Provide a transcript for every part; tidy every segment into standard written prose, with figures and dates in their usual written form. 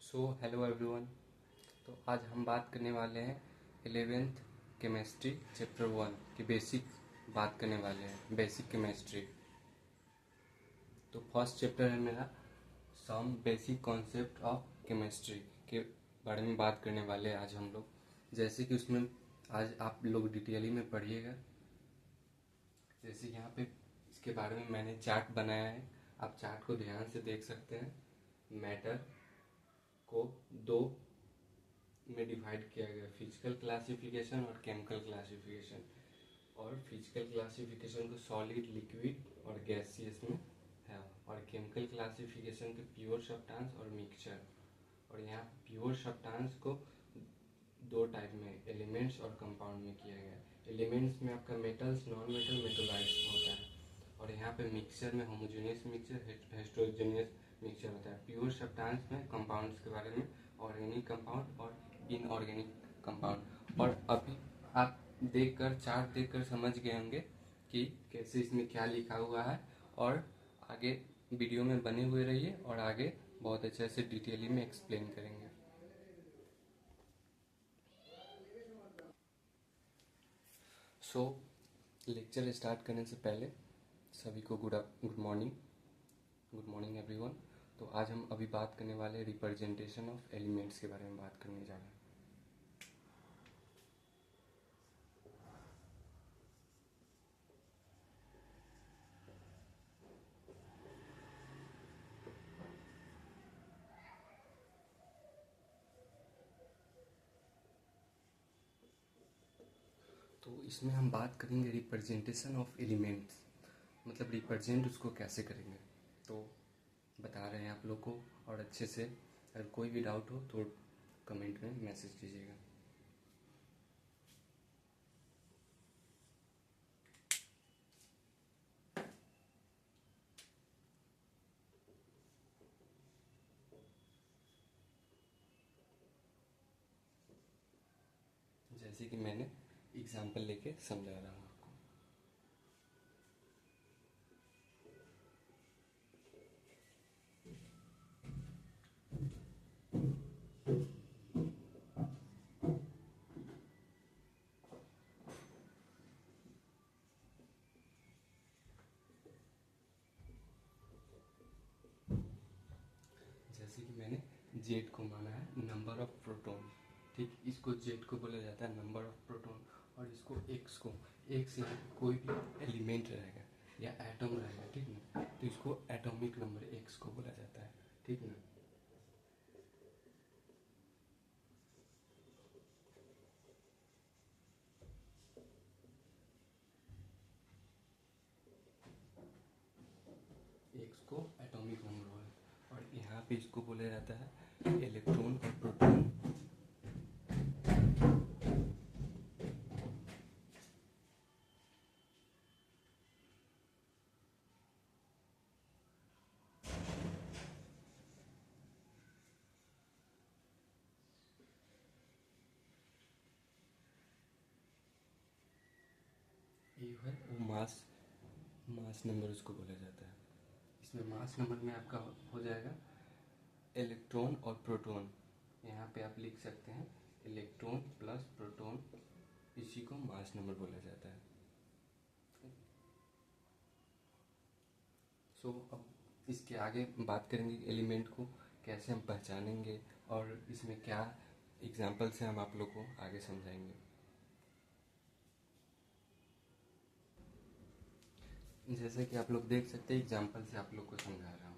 Hello everyone. तो आज हम बात करने वाले हैं 11th केमिस्ट्री चैप्टर 1 की बेसिक बात करने वाले हैं, बेसिक केमिस्ट्री। तो फर्स्ट चैप्टर है मेरा some basic concept of chemistry के बारे में बात करने वाले हैं आज हम लोग। जैसे कि उसमें आज आप लोग डिटेली में पढ़िएगा। जैसे यहाँ पे इसके बारे में मैंने चार्ट बनाया है, आप चार्ट को ध्यान से देख सकते हैं। मैटर को दो में डिवाइड किया गया, फिजिकल क्लासिफिकेशन और केमिकल क्लासिफिकेशन। और फिजिकल क्लासिफिकेशन को सॉलिड, लिक्विड और गैसियस में है, और केमिकल क्लासिफिकेशन के प्योर सब्सटेंस और मिक्सचर। और यहाँ प्योर सब्सटेंस को दो टाइप में, एलिमेंट्स और कंपाउंड में किया गया। एलिमेंट्स में आपका मेटल्स, नॉन मेटल, मेटोलाइट्स होता है। और यहाँ पे मिक्सचर में होमोजेनियस मिक्सचर, हेटेरोजेनियस मिक्सचर होता है। प्योर सब्सटेंस में कंपाउंड्स के बारे में, ऑर्गेनिक कंपाउंड और इनऑर्गेनिक कंपाउंड। और अभी आप चार्ट देखकर समझ गए होंगे कि कैसे इसमें क्या लिखा हुआ है। और आगे वीडियो में बने हुए रहिए और आगे बहुत अच्छे से डिटेली में एक्सप्लेन करेंगे। लेक्चर स्टार्ट करने से पहले सभी को गुड मॉर्निंग एवरीवन। तो आज हम अभी बात करने वाले रिप्रेजेंटेशन ऑफ एलिमेंट्स के बारे में बात करने जा रहे हैं। तो इसमें हम बात करेंगे रिप्रेजेंटेशन ऑफ एलिमेंट्स, मतलब रिप्रेजेंट उसको कैसे करेंगे। तो बता रहे हैं आप लोग को, और अच्छे से अगर कोई भी डाउट हो तो कमेंट में मैसेज कीजिएगा। जैसे कि मैंने एग्जाम्पल लेके समझा रहा हूँ आपको। जैसे कि मैंने जेड को माना है नंबर ऑफ प्रोटॉन, ठीक। इसको जेड को बोला जाता है नंबर ऑफ प्रोटॉन। और इसको एक्स यहाँ कोई भी एलिमेंट रहेगा या एटम रहेगा, ठीक ना, तो इसको एटॉमिक नंबर एक्स को बोला जाता है, ठीक ना। एक्स को एटॉमिक नंबर बोला। और यहाँ पे इसको बोला जाता है इलेक्ट्रॉन और प्रोटॉन। ये है वो मास नंबर उसको बोला जाता है। इसमें मास नंबर में आपका हो जाएगा इलेक्ट्रॉन और प्रोटॉन। यहाँ पे आप लिख सकते हैं इलेक्ट्रॉन प्लस प्रोटॉन, इसी को मास नंबर बोला जाता है। अब इसके आगे बात करेंगे एलिमेंट को कैसे हम पहचानेंगे, और इसमें क्या एग्जाम्पल से हम आप लोग को आगे समझाएंगे। जैसे कि आप लोग देख सकते हैं, एग्जाम्पल से आप लोग को समझा रहा हूँ।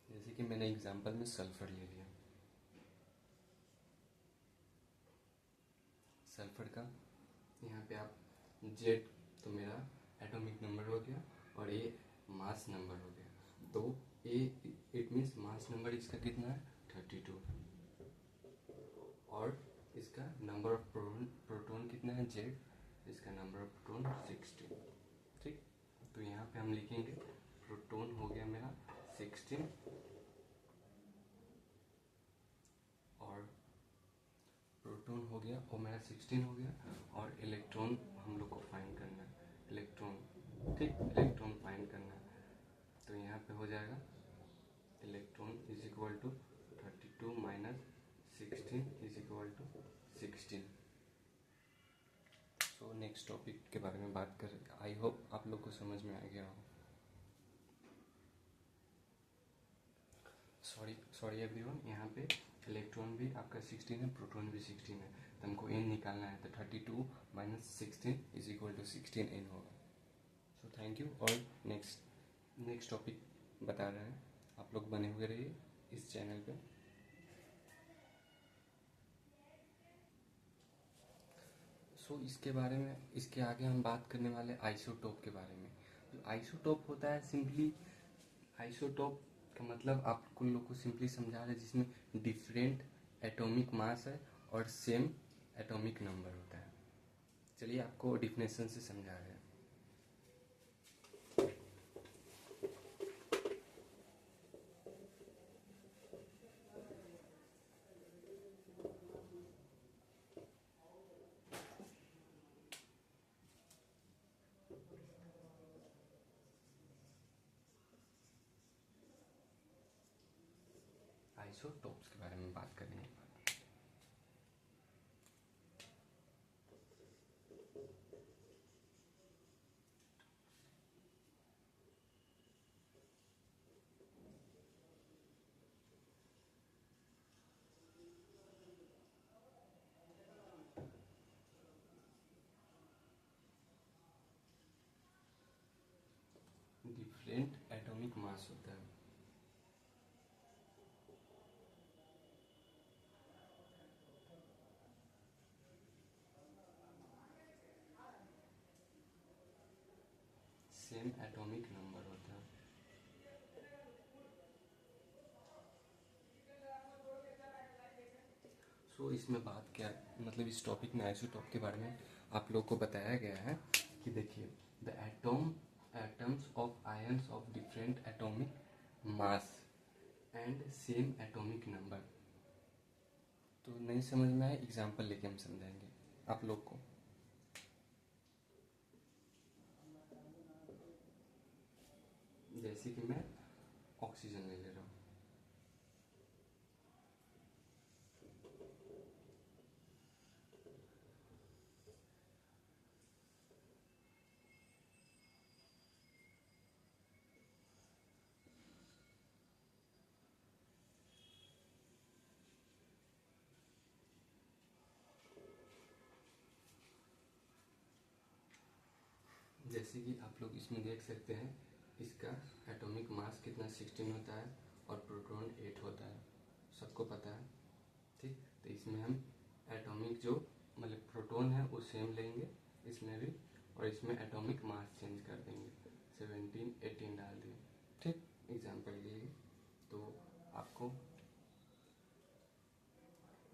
जैसे कि मैंने एग्जाम्पल में सल्फर ले लिया। सल्फर का यहाँ पे आप जेड तो मेरा एटॉमिक नंबर हो गया और ये मास नंबर हो गया। तो ए इट मीन्स मास नंबर इसका कितना है 32, और इसका नंबर ऑफ प्रोटॉन कितना है जेड, इसका नंबर ऑफ प्रोटॉन 16, ठीक। तो यहाँ पे हम लिखेंगे प्रोटॉन हो गया मेरा 16 और प्रोटॉन हो गया वो मेरा 16 हो गया, और इलेक्ट्रॉन हम लोग को फाइंड करना है, इलेक्ट्रॉन, ठीक, इलेक्ट्रॉन फाइंड करना है। तो यहाँ पे हो जाएगा electron is equal to 32 minus 16 is equal to 16। So next topic के बारे में बात कर, आई होप आप लोग को समझ में आ गया हो। सॉरी एवरीवन, यहाँ पे इलेक्ट्रॉन भी आपका 16 है, प्रोटॉन भी 16 है, तो हमको n निकालना है, तो 32 minus 16 is equal to 16 n होगा। So thank you. और नेक्स्ट टॉपिक बता रहे हैं, आप लोग बने हुए रहिए इस चैनल पे। सो इसके बारे में, इसके आगे हम बात करने वाले आइसोटोप के बारे में। जो आइसोटोप होता है, सिंपली आइसोटोप का मतलब आपको लोग को सिंपली समझा रहे, जिसमें डिफरेंट एटॉमिक मास है और सेम एटॉमिक नंबर होता है। चलिए आपको डिफिनेशन से समझा रहे हैं। आइसोटोप्स के बारे में बात करेंगे। डिफरेंट एटॉमिक मास होता है। सेम एटॉमिक नंबर होता है। सो इसमें बात क्या, मतलब इस टॉपिक में आइसोटॉप के बारे में आप लोग को बताया गया है कि देखिए, the atoms of ions of different atomic mass and same atomic number. तो नहीं समझ में आए, एग्जाम्पल लेके हम समझाएंगे आप लोग को। जैसे कि मैं ऑक्सीजन ले रहा हूँ, जैसे कि आप लोग इसमें देख सकते हैं, इसका एटॉमिक मास कितना 16 होता है और प्रोटॉन 8 होता है, सबको पता है, ठीक। तो इसमें हम एटॉमिक जो मतलब प्रोटॉन है वो सेम लेंगे इसमें भी, और इसमें एटॉमिक मास चेंज कर देंगे, 17 18 डाल देंगे, ठीक, एग्जाम्पल के लिए। तो आपको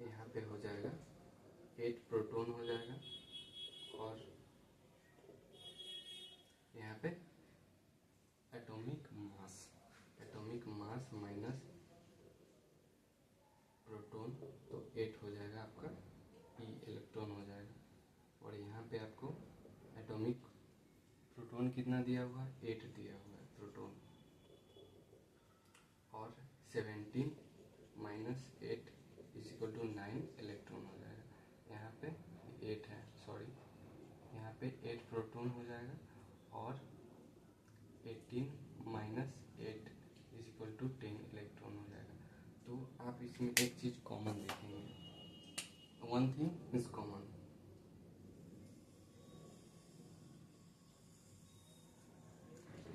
यहाँ पे हो जाएगा 8 प्रोटॉन हो जाएगा, और यहाँ पे एटॉमिक मास माइनस प्रोटॉन, तो 8 हो जाएगा आपका, ई इलेक्ट्रॉन हो जाएगा। और यहाँ पे आपको एटॉमिक प्रोटॉन कितना दिया हुआ है, 8 दिया हुआ है प्रोटॉन, और 17 minus 8 is equal to 9 electron हो जाएगा। यहाँ पे 8 है, सॉरी, यहाँ पे 8 प्रोटॉन हो जाएगा, और 18 minus 8 is equal to 10 electron हो जाएगा। तो आप इसमें एक चीज़ कॉमन देखेंगे, वन थिंग इज कॉमन,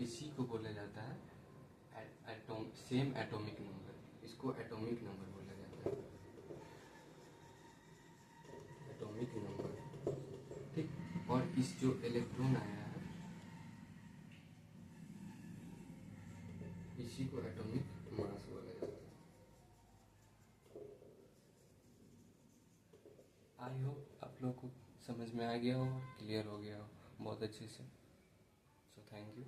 इसी को बोला जाता है सेम एटॉमिक नंबर, इसको एटॉमिक नंबर बोला जाता है, एटॉमिक नंबर, ठीक। और इस जो इलेक्ट्रॉन आया है, इसी को एटॉमिक मास बोला जाता है। आई होप आप लोग को समझ में आ गया हो, क्लियर हो गया हो बहुत अच्छे से। सो thank you.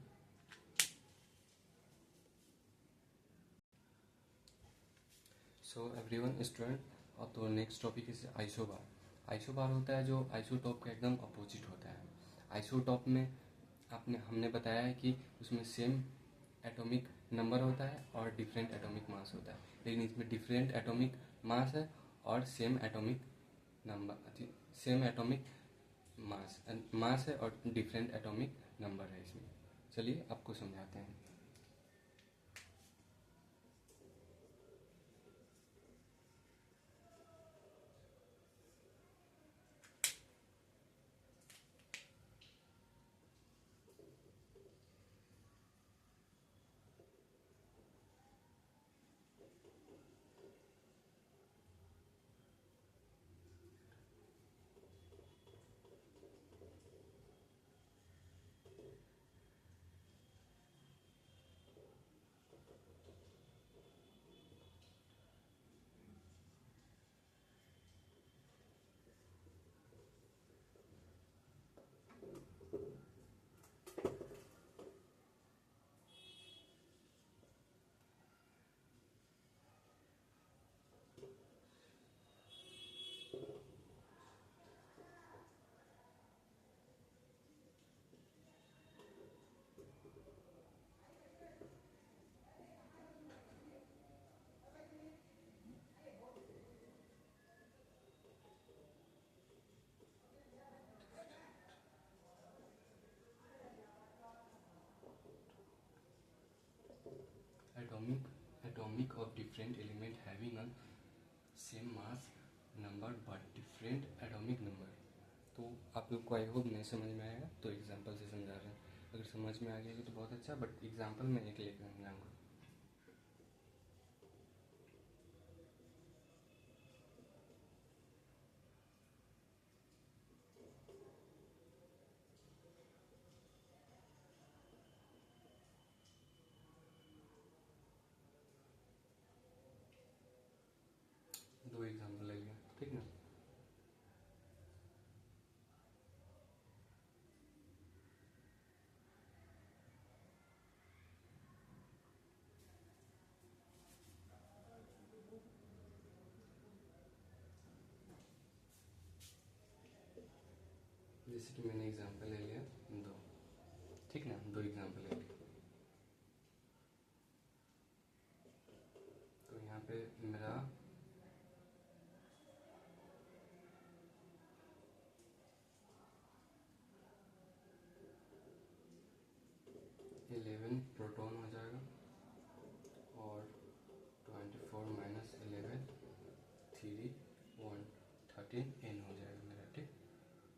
So everyone student, अब तो next topic is isobar. Isobar होता है जो आइसोटॉप का एकदम अपोजिट होता है। आइसोटॉप में हमने बताया है कि उसमें सेम एटॉमिक नंबर होता है और डिफरेंट एटॉमिक मास होता है, लेकिन इसमें डिफरेंट एटॉमिक मास है और same atomic number, same atomic mass है और डिफरेंट एटॉमिक नंबर है इसमें। चलिए आपको समझाते हैं। Atomic of different element having a same mass number but different atomic number। तो आप लोग को आई होप नहीं समझ में आएगा, तो एग्जांपल से समझा रहे हैं। अगर समझ में आ गया तो बहुत अच्छा, बट एग्जांपल में एक लेकर समझाऊंगा। दो एग्जांपल ले लिया, ठीक ना। जैसे कि मैंने एग्जांपल ले लिया दो, ठीक ना, दो एग्जांपल ले लिया। तो यहाँ पे मेरा 11 प्रोटॉन हो जाएगा और 24 माइनस 11 3 1 13 n हो जाएगा मेरा, ठीक।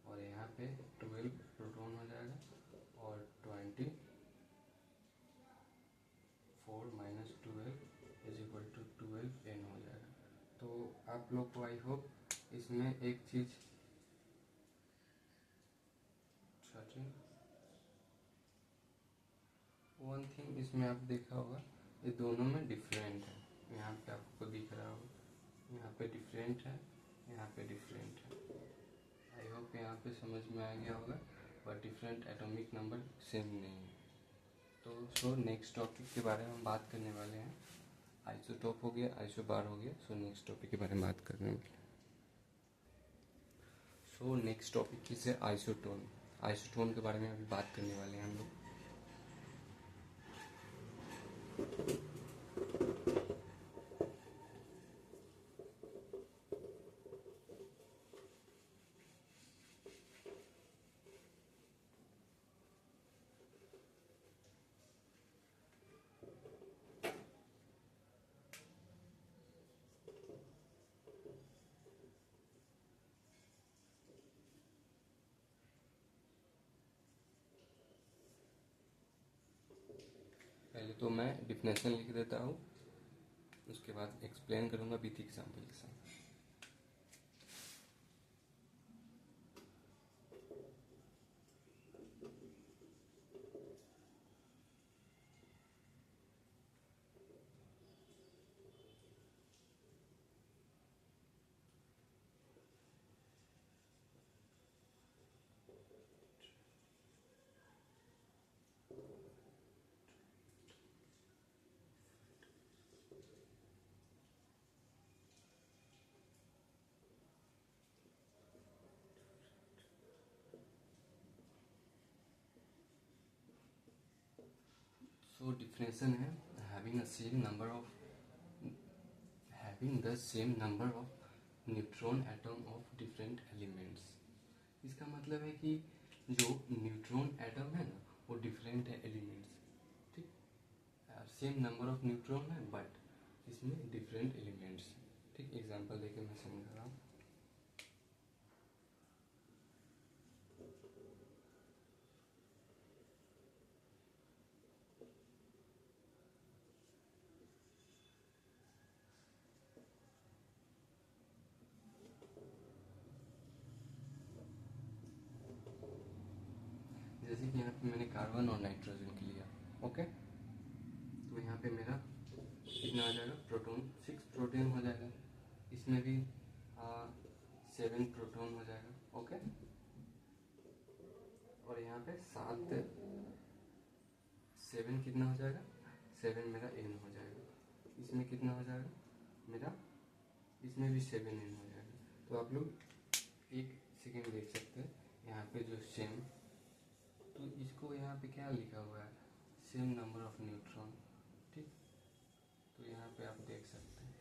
और यहाँ पे 12 प्रोटॉन हो जाएगा और 24 minus 12 is equal to 12 n हो जाएगा। तो आप लोग को आई होप इसमें एक चीज़ 13 वन थिंग इसमें आप देखा होगा, ये दोनों में डिफरेंट है। यहाँ पे आपको दिख रहा होगा, यहाँ पे डिफरेंट है, यहाँ पे डिफरेंट है। आई होप यहाँ पे समझ में आ गया होगा, पर डिफरेंट एटॉमिक नंबर सेम नहीं है। तो नेक्स्ट टॉपिक के बारे में हम बात करने वाले हैं। आइसोटोप हो गया, आइसोबार हो गया। नेक्स्ट टॉपिक के बारे में बात करने वाले। Next topic is isotone. Isotone के बारे में अभी बात करने वाले हैं हम लोग। पहले तो मैं डिफिनेशन लिख देता हूँ, उसके बाद एक्सप्लेन करूँगा विथ एग्जाम्पल के साथ। सो डिफिनेशन है having the same number of neutron atom of different elements. इसका मतलब है कि जो न्यूट्रॉन एटम है ना वो डिफरेंट है एलिमेंट्स, ठीक। सेम नंबर ऑफ न्यूट्रॉन है बट इसमें डिफरेंट एलिमेंट्स, ठीक। एग्जांपल देके मैं समझा रहा हूँ। जैसे कि यहाँ पे मैंने कार्बन और नाइट्रोजन के लिया, ओके। तो यहाँ पे मेरा कितना आ जाएगा, प्रोटॉन 6 प्रोटॉन हो जाएगा, इसमें भी 7 प्रोटॉन हो जाएगा, ओके। और यहाँ पे 7 कितना हो जाएगा, 7 मेरा N हो जाएगा। इसमें कितना हो जाएगा मेरा, इसमें भी 7 N हो जाएगा। तो आप लोग एक सेकेंड देख सकते हैं यहाँ पे जो सेम, तो इसको यहाँ पे क्या लिखा हुआ है, सेम नंबर ऑफ न्यूट्रॉन, ठीक। तो यहाँ पे आप देख सकते हैं।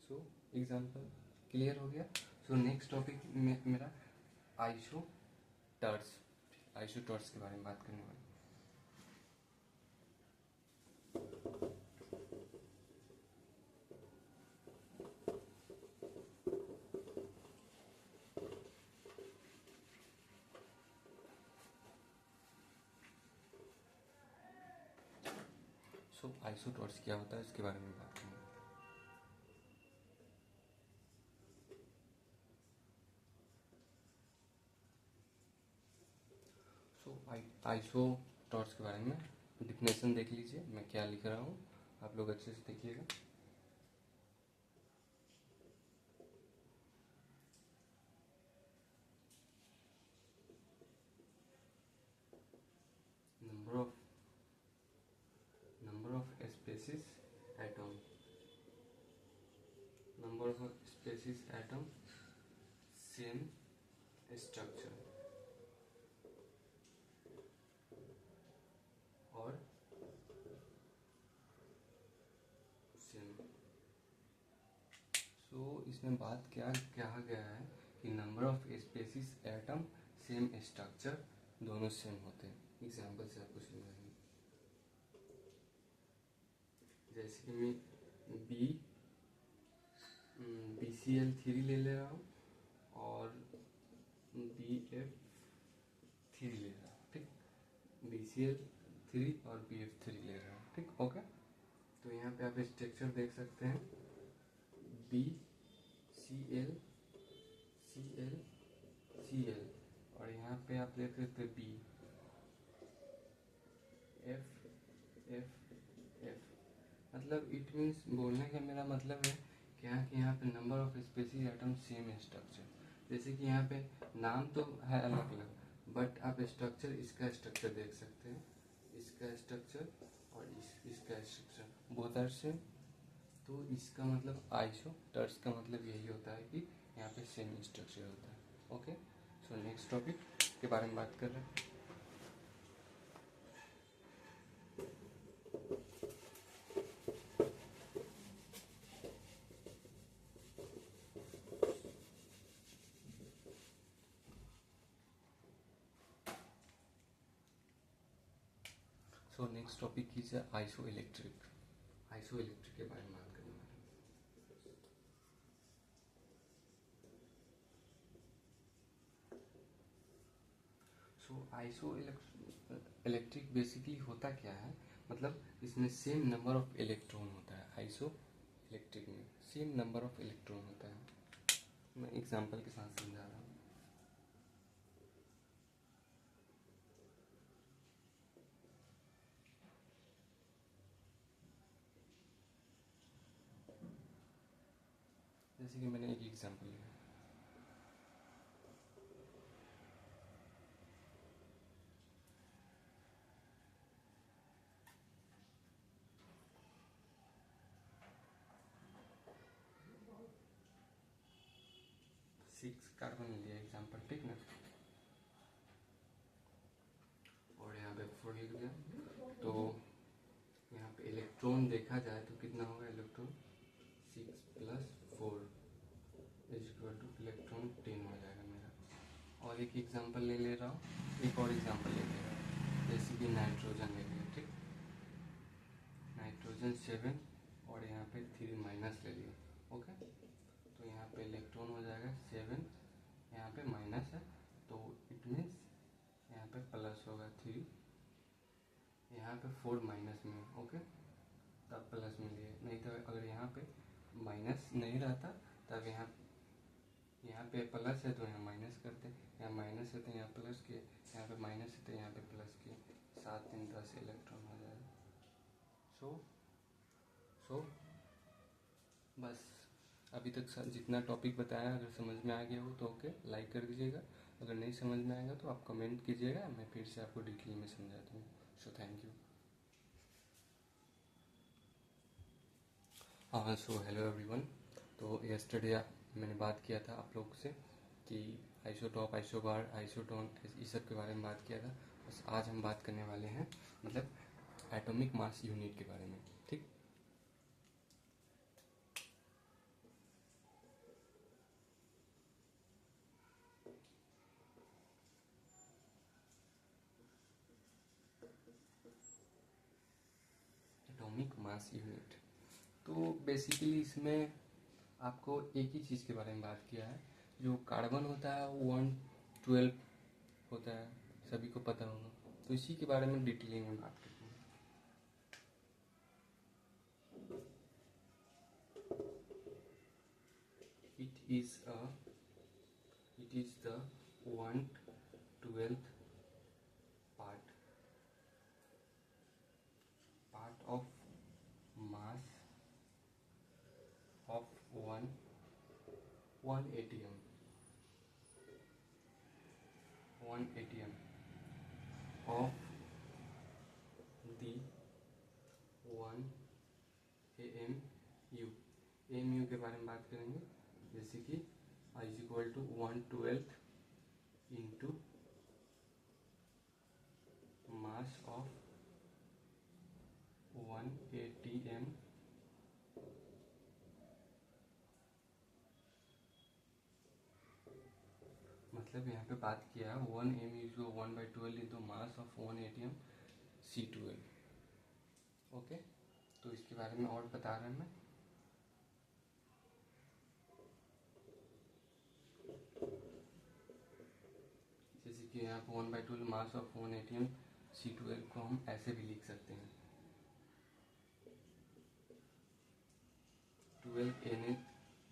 सो एग्जांपल क्लियर हो गया। सो नेक्स्ट टॉपिक में मेरा आइसोटर्स के बारे में बात करने वाले। सो आइसोटर्स क्या होता है इसके बारे में बात करेंगे। आइसोटर्स के बारे में डिफिनेशन देख लीजिए, मैं क्या लिख रहा हूँ, आप लोग अच्छे से देखिएगा। Number of species atom same structure और सेम। सो इसमें बात क्या कहा गया है कि number of species atom same structure दोनों सेम होते हैं। एग्जाम्पल से आपको समझाएंगे। जैसे कि मैं BCl3 ले रहा हूँ और BF3 ले रहा हूँ, ठीक। BCl3 और BF3 ले रहा हूँ, ठीक, ओके। तो यहाँ पे आप स्ट्रक्चर देख सकते हैं, BCl Cl Cl, और यहाँ पे आप देख सकते हैं BF मतलब इट मीन्स, बोलने का मेरा मतलब है क्या कि यहाँ पे number of species atom same structure. जैसे कि यहाँ पे नाम तो है अलग अलग बट आप स्ट्रक्चर, इसका स्ट्रक्चर देख सकते हैं, इसका स्ट्रक्चर और इसका स्ट्रक्चर बोथ आर सेम। तो इसका मतलब आइसोटर्स का मतलब यही होता है कि यहाँ पे सेम स्ट्रक्चर होता है, ओके। सो नेक्स्ट टॉपिक के बारे में बात कर रहे हैं। सो नेक्स्ट टॉपिक इज आइसोइलेक्ट्रिक के बारे में बात करने वाले हैं। सो आइसोइलेक्ट्रिक बेसिकली होता क्या है, मतलब इसमें सेम नंबर ऑफ इलेक्ट्रॉन होता है। आइसोइलेक्ट्रिक में सेम नंबर ऑफ इलेक्ट्रॉन होता है। मैं एग्जांपल के साथ समझा रहा हूँ। जैसे कि मैंने एक एग्जांपल लिया, सिक्स कार्बन लिया एग्जांपल, ठीक ना, और यहाँ पे 4 लिख दिया। तो इलेक्ट्रॉन देखा जाए तो कितना होगा, इलेक्ट्रॉन 6 + 4 = इलेक्ट्रॉन 10 हो जाएगा मेरा। और एक एग्जांपल ले रहा हूँ, एक और एग्जांपल ले रहा हूँ, जैसे कि नाइट्रोजन ले लिया, ठीक, नाइट्रोजन 7 और यहाँ पे 3 माइनस ले लिया, ओके। तो यहाँ पे इलेक्ट्रॉन हो जाएगा 7, यहाँ पे माइनस है तो इट मीन्स यहाँ पे प्लस होगा 3, यहाँ पे 4 माइनस में, ओके, तब प्लस में लिए, नहीं तो अगर यहाँ पे माइनस नहीं रहता तब यहाँ पे प्लस है तो यहाँ माइनस करते, यहाँ माइनस है तो यहाँ प्लस किए, यहाँ पे माइनस है तो यहाँ पे प्लस किए, 7 × 10 इलेक्ट्रॉन हो जाएगा। सो बस अभी तक जितना टॉपिक बताया अगर समझ में आ गया हो तो ओके, लाइक कर दीजिएगा, अगर नहीं समझ में आएगा तो आप कमेंट कीजिएगा, मैं फिर से आपको डिटेल में समझाता हूँ। सो thank you. So hello everyone. तो यस्टरडे मैंने बात किया था आप लोग से कि आइसोटॉप, आइसोबार, आइसोटोन, इस सब के बारे में बात किया था। बस आज हम बात करने वाले हैं मतलब एटॉमिक मास यूनिट के बारे में, ठीक। एटॉमिक मास यूनिट, तो बेसिकली इसमें आपको एक ही चीज़ के बारे में बात किया है, जो कार्बन होता है वो 112 होता है, सभी को पता होगा, तो इसी के बारे में डिटेलिंग में बात करते हैं। It is the 1/12 part of mass of one atm of the 1 AMU के बारे में बात करेंगे, जैसे कि I = 1/12 into mass of 1 ATM मतलब यहाँ पे बात किया 1 AMU = 1/12 into mass of 1 ATM C12, okay. तो इसके बारे में और बता रहा मैं, जैसे कि यहाँ पे 1/12 मास ऑफ 1 ATM C12 को हम ऐसे भी लिख सकते हैं 12 Na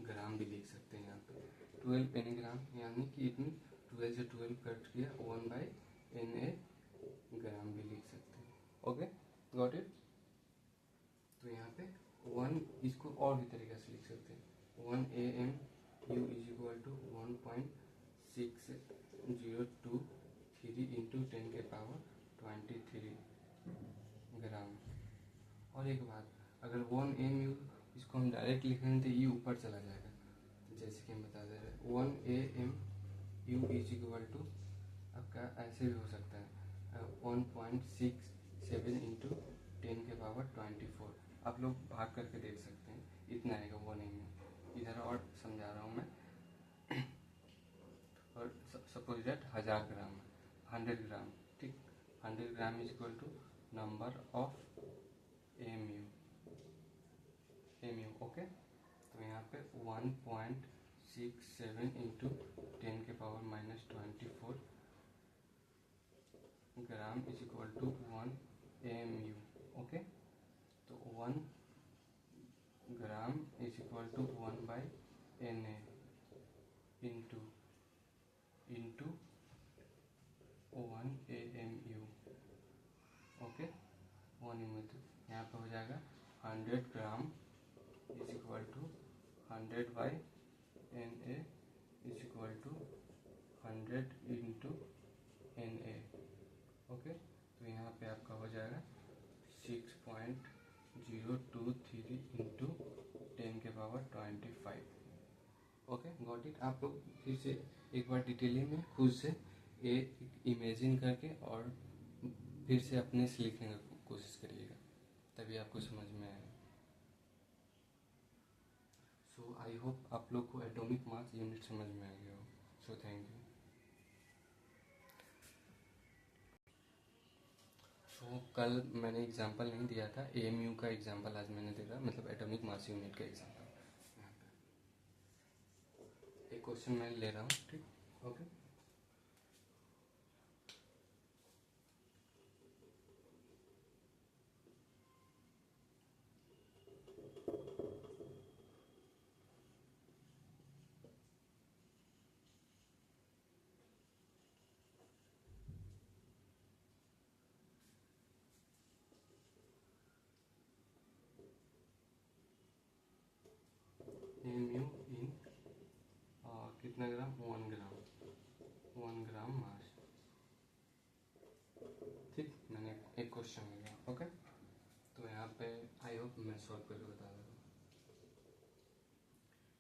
ग्राम भी लिख सकते हैं, यहाँ पे 12 Na ग्राम, यानी कि इतनी 12 से 12 कट किया 1/Na ग्राम भी लिख सकते हैं, ओके, गॉट इट। तो यहाँ पे 1 इसको और भी तरीके से लिख सकते हैं, 1 AMU = 1.6023 into 10⁻23 ग्राम। और एक बात, अगर 1 AMU इसको हम डायरेक्ट लिखेंगे तो ये ऊपर चला जाएगा, तो जैसे कि हम बता दे रहे हैं 1 AMU = आपका ऐसे भी हो सकता है 1.67 into 10⁻24, आप लोग भाग करके देख सकते हैं, इतना आएगा 1 AMU। इधर और समझा रहा हूँ मैं और सपोज दैट 1000 ग्राम, 100 ग्राम, ठीक, 100 ग्राम = नंबर ऑफ AMU, ओके। तो यहाँ पे 1.67 into 10⁻24 ग्राम = 1 AMU, ओके। तो 1 ग्राम = 1/Na into 1 AMU, okay, 1 AMU। तो यहाँ पे हो जाएगा 100 ग्राम = 100/Na = 100 into Na, ओके। तो यहाँ पे आपका हो जाएगा 6.023 into 10⁻25, ओके, गॉट इट। आप लोग फिर से एक बार डिटेलिंग में खुद से ये इमेजिन करके और फिर से अपने से लिखने की कोशिश करिएगा, तभी आपको समझ में आए। सो आई होप आप लोग को एटॉमिक मास यूनिट समझ में आ गया हो। सो थैंक यू। तो कल मैंने एग्जांपल नहीं दिया था, एएमयू का एग्जांपल आज मैंने दिया, मतलब एटॉमिक मास यूनिट का एग्जांपल। एक क्वेश्चन मैं ले रहा हूँ, ठीक, ओके। एएमयू इन कितना ग्राम, 1 ग्राम मास, ठीक। मैंने एक क्वेश्चन लिया, ओके। तो यहाँ पे आई होप मैं सॉल्व करके बता दूँ।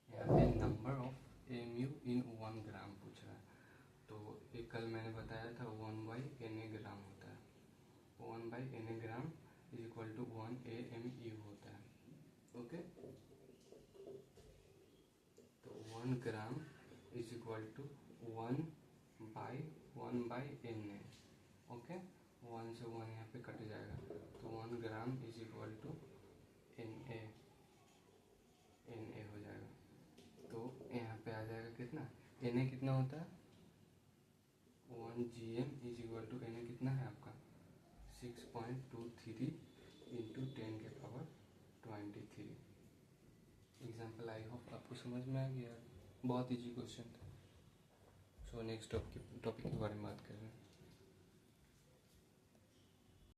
यहाँ पे नंबर ऑफ एएमयू इन 1 ग्राम पूछ रहा है। तो एक कल मैंने बताया था 1/Na ग्राम होता है, 1/Na gram is equal to 1 AMU होता है, ओके। तो 1 gram is equal to 1/Na, okay. 1 से 1 यहाँ पे कट जाएगा, तो 1 gram is equal to Na हो जाएगा। तो यहाँ पे आ जाएगा कितना, Na कितना होता है, 1 GM is equal to Na कितना है आपका 6.23 इंटू 10⁻23। एग्जाम्पल आई होप आपको समझ में आ गया, बहुत इजी क्वेश्चन था। सो नेक्स्ट टॉपिक के बारे में बात कर रहे हैं।